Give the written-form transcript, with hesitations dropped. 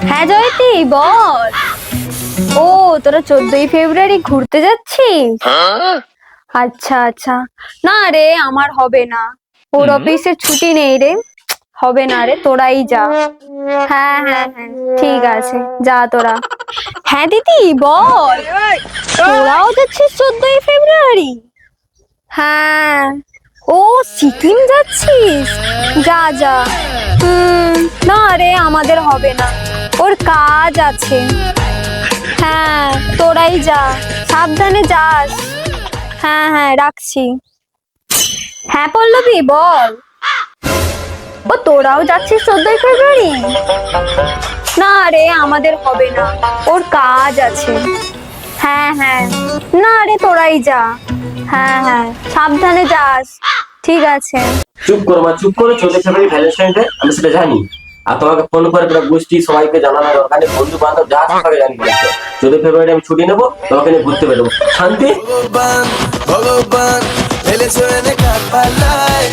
হ্যাঁ জয়তি বল। ও তোরা 14ই ফেব্রুয়ারি ঘুরতে যাচ্ছিস? আচ্ছা আচ্ছা। না রে আমার হবে না, ওর অফিসে ছুটি নেই রে। হবে না রে, তোরাই যা। হ্যাঁ হ্যাঁ হ্যাঁ ঠিক আছে, যা তোরা। হ্যাঁ দিদি বল, তোরাও যাচ্ছিস 14ই ফেব্রুয়ারি? হ্যাঁ। ও সিকিম যাচ্ছিস, যা যা। না রে আমাদের হবে না, ওর কাজ আছে। হ্যাঁ তোরাই যা, সাবধানে যাস। হ্যাঁ হ্যাঁ রাখছি। হ্যাঁ পল্লবী বল। ও তোরাও যাচ্ছিস 14ই ফেব্রুয়ারি? না রে আমাদের হবে না, ওর কাজ আছে। হ্যাঁ হ্যাঁ। না রে তোরাই যা। হ্যাঁ হ্যাঁ সাবধানে যাস। ঠিক আছে। চুপ করো মা, চুপ করো। 14 ফেব্রুয়ারি ভ্যালেন্টাইন ডে, আমি সেটা জানি। আর তোমাকে ফোন করে পুরো গোষ্ঠী সবাইকে জানানোর দরকার নেই, বন্ধু বান্ধব যা সবাইকে জানিয়ে দিচ্ছ। 14 ফেব্রুয়ারি আমি ছুটি নেবো, তোমাকে নিয়ে ঘুরতে বেরোবো। শান্তি। ভগবান ভগবান ফেলেছো এনে কার পাল্লায়।